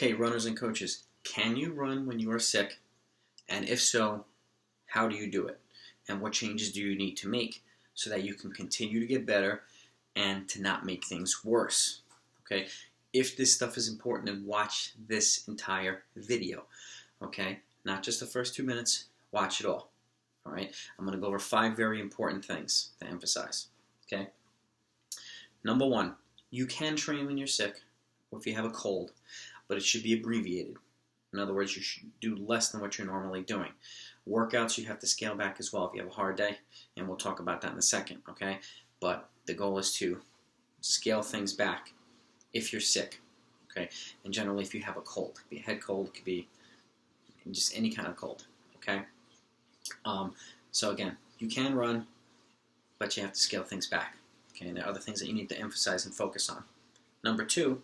Okay, runners and coaches, can you run when you are sick? And if so, how do you do it? And what changes do you need to make so that you can continue to get better and to not make things worse? Okay, if this stuff is important, then watch this entire video. Okay, not just the first 2 minutes, watch it all. All right, I'm going to go over 5 very important things to emphasize. Okay, number 1, you can train when you're sick or if you have a cold, but it should be abbreviated. In other words, you should do less than what you're normally doing. Workouts, you have to scale back as well if you have a hard day, and we'll talk about that in a second, okay? But the goal is to scale things back if you're sick, okay? And generally, if you have a cold, it could be a head cold, it could be just any kind of cold, okay? So again, you can run, but you have to scale things back, okay? And there are other things that you need to emphasize and focus on. Number 2,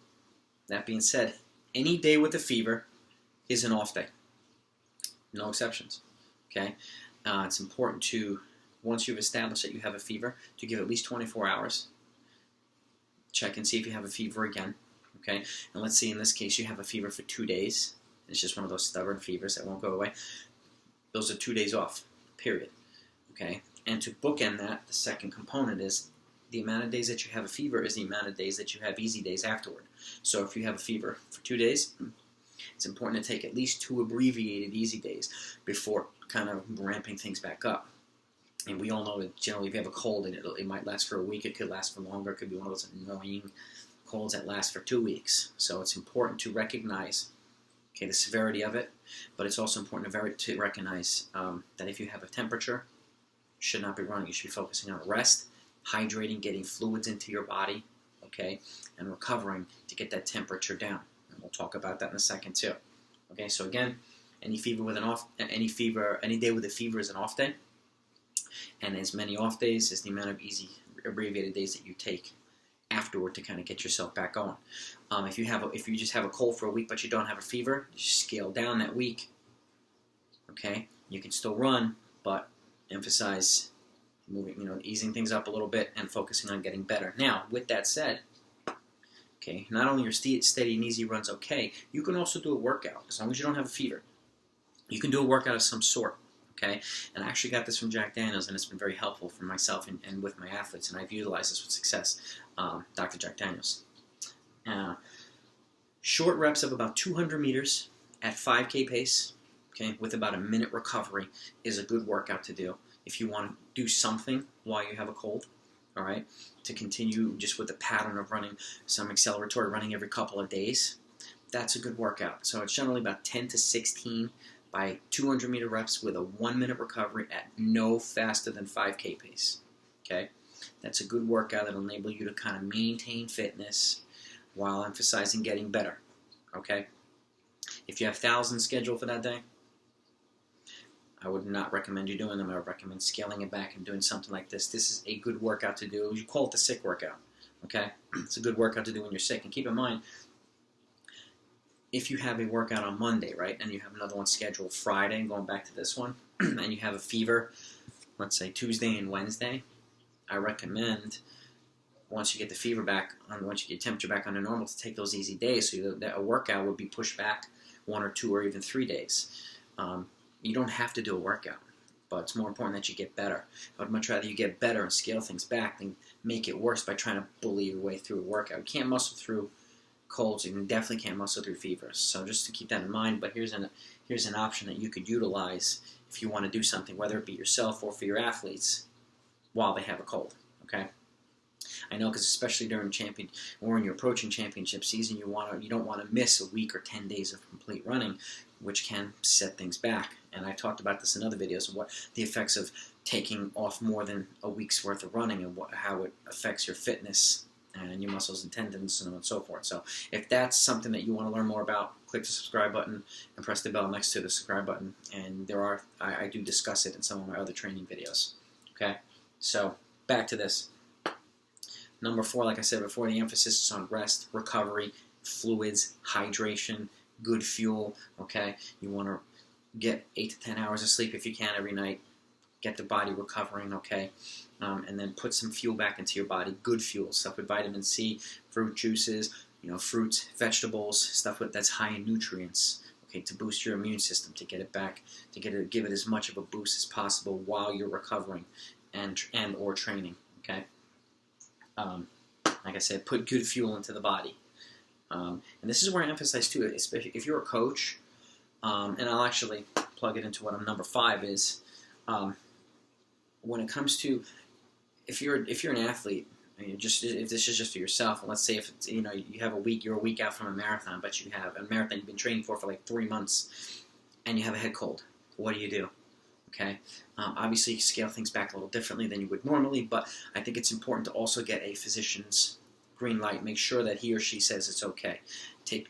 that being said, any day with a fever is an off day. No exceptions. Okay? It's important to, once you've established that you have a fever, to give at least 24 hours. Check and see if you have a fever again. Okay? And let's say in this case you have a fever for 2 days. It's just one of those stubborn fevers that won't go away. Those are 2 days off, period. Okay? And to bookend that, the second component is the amount of days that you have a fever is the amount of days that you have easy days afterward. So if you have a fever for 2 days, it's important to take at least 2 abbreviated easy days before kind of ramping things back up. And we all know that generally if you have a cold, and it might last for a week, it could last for longer, it could be one of those annoying colds that last for 2 weeks. So it's important to recognize the severity of it, but it's also important to recognize that if you have a temperature, you should not be running. You should be focusing on rest, hydrating, getting fluids into your body, okay, and recovering to get that temperature down. And we'll talk about that in a second too. Okay, so again, any day with a fever is an off day, and as many off days is the amount of easy abbreviated days that you take afterward to kind of get yourself back going. If you just have a cold for a week but you don't have a fever, you scale down that week. Okay, you can still run, but emphasize moving, easing things up a little bit and focusing on getting better. Now, with that said, okay, not only are steady and easy runs okay, you can also do a workout as long as you don't have a fever. You can do a workout of some sort, okay? And I actually got this from Jack Daniels, and it's been very helpful for myself and with my athletes, and I've utilized this with success. Dr. Jack Daniels. Short reps of about 200 meters at 5K pace, okay, with about a minute recovery is a good workout to do if you want to do something while you have a cold, all right, to continue just with the pattern of running some acceleratory running every couple of days. That's a good workout. So it's generally about 10 to 16 by 200 meter reps with a 1 minute recovery at no faster than 5K pace, okay? That's a good workout that will enable you to kind of maintain fitness while emphasizing getting better, okay? If you have thousands scheduled for that day, I would not recommend you doing them. I would recommend scaling it back and doing something like this. This is a good workout to do. You call it the sick workout, okay? It's a good workout to do when you're sick. And keep in mind, if you have a workout on Monday, right, and you have another one scheduled Friday, and going back to this one, and you have a fever, let's say Tuesday and Wednesday, I recommend once you get the fever back, once you get temperature back under normal, to take those easy days. So that a workout would be pushed back 1 or 2 or even 3 days. You don't have to do a workout, but it's more important that you get better. I would much rather you get better and scale things back than make it worse by trying to bully your way through a workout. You can't muscle through colds. You definitely can't muscle through fevers. So just to keep that in mind, but here's an option that you could utilize if you want to do something, whether it be yourself or for your athletes, while they have a cold, okay? I know, because especially during or when you're approaching championship season, you don't want to miss a week or 10 days of complete running, which can set things back. And I talked about this in other videos of what the effects of taking off more than a week's worth of running and how it affects your fitness and your muscles and tendons and so on and so forth. So if that's something that you want to learn more about, click the subscribe button and press the bell next to the subscribe button. And I do discuss it in some of my other training videos. Okay, so back to this. Number 4, like I said before, the emphasis is on rest, recovery, fluids, hydration, good fuel. Okay, you want to get 8 to 10 hours of sleep if you can every night. Get the body recovering, okay? And then put some fuel back into your body, good fuel, stuff with vitamin C, fruit juices, fruits, vegetables, stuff that's high in nutrients. Okay, to boost your immune system, to get it back, give it as much of a boost as possible while you're recovering and or training. Okay, like I said, put good fuel into the body. And this is where I emphasize too, especially if you're a coach, and I'll actually plug it into what number 5 is. When it comes to if you're an athlete, if this is just for yourself, and let's say if it's, you have you're a week out from a marathon, but you have a marathon you've been training for like 3 months, and you have a head cold. What do you do? Okay, obviously you scale things back a little differently than you would normally, but I think it's important to also get a physician's green light. Make sure that he or she says it's okay.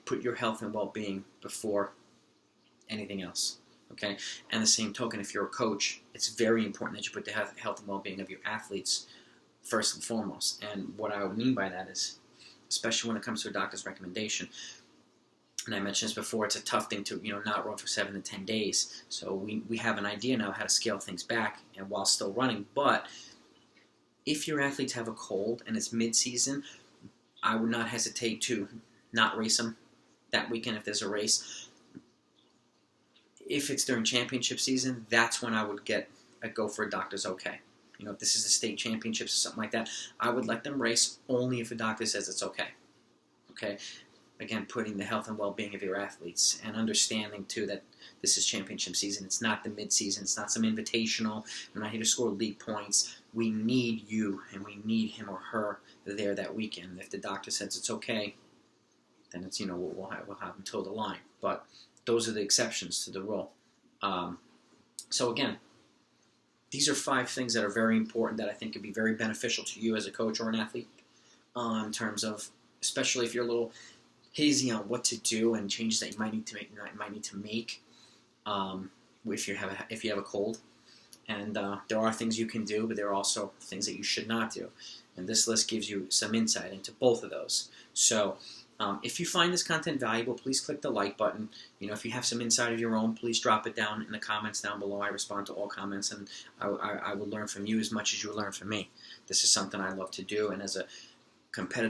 Put your health and well-being before anything else. Okay, and the same token, if you're a coach, it's very important that you put the health and well-being of your athletes first and foremost. And what I mean by that is, especially when it comes to a doctor's recommendation, and I mentioned this before, it's a tough thing to not run for 7 to 10 days. So we have an idea now how to scale things back and while still running. But if your athletes have a cold and it's mid-season, I would not hesitate to not race them that weekend if there's a race. If it's during championship season, that's when I would go for a doctor's okay. If this is the state championships or something like that, I would let them race only if a doctor says it's okay. Okay? Again, putting the health and well-being of your athletes and understanding, too, that this is championship season. It's not the mid-season. It's not some invitational. We're not here to score league points. We need you, and we need him or her there that weekend. If the doctor says it's okay, then it's, we'll have them toe the line. But those are the exceptions to the rule. So again, these are 5 things that are very important that I think could be very beneficial to you as a coach or an athlete, in terms of, especially if you're a little hazy on what to do and changes that you might need to make, if you have a cold. And there are things you can do, but there are also things that you should not do. And this list gives you some insight into both of those. So if you find this content valuable, please click the like button. If you have some insight of your own, please drop it down in the comments down below. I respond to all comments, and I will learn from you as much as you learn from me. This is something I love to do, and as a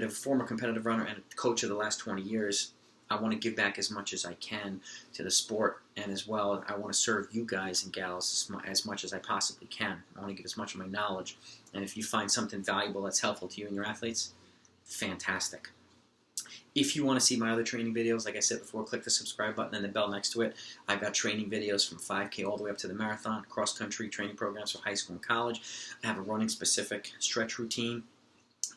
former competitive runner and coach of the last 20 years, I want to give back as much as I can to the sport, and as well, I want to serve you guys and gals as much as I possibly can. I want to give as much of my knowledge, and if you find something valuable that's helpful to you and your athletes, fantastic. If you want to see my other training videos, like I said before, click the subscribe button and the bell next to it. I've got training videos from 5K all the way up to the marathon, cross-country training programs for high school and college. I have a running-specific stretch routine.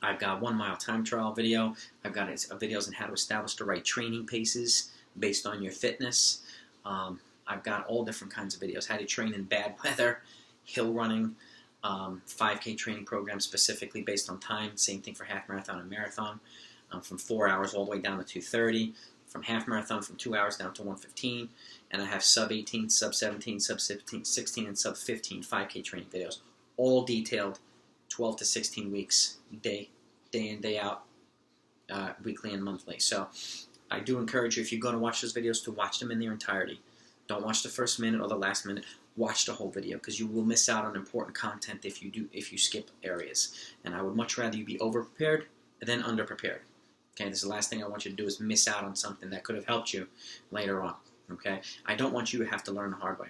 I've got 1 mile time trial video. I've got videos on how to establish the right training paces based on your fitness. I've got all different kinds of videos, how to train in bad weather, hill running, 5K training programs specifically based on time. Same thing for half marathon and marathon. From 4 hours all the way down to 2:30, from half marathon from 2 hours down to 1:15, and I have sub 18, sub 17, sub 16, and sub 15 5K training videos, all detailed, 12 to 16 weeks, day in, day out, weekly and monthly. So I do encourage you, if you're going to watch those videos, to watch them in their entirety. Don't watch the first minute or the last minute. Watch the whole video, because you will miss out on important content if you skip areas. And I would much rather you be over-prepared than under-prepared. Okay, this is the last thing I want you to do is miss out on something that could have helped you later on. Okay, I don't want you to have to learn the hard way.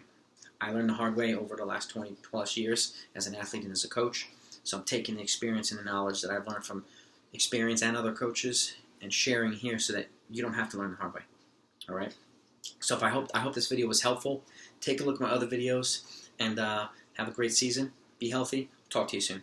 I learned the hard way over the last 20 plus years as an athlete and as a coach. So I'm taking the experience and the knowledge that I've learned from experience and other coaches and sharing here so that you don't have to learn the hard way. All right. So I hope this video was helpful. Take a look at my other videos and have a great season. Be healthy. Talk to you soon.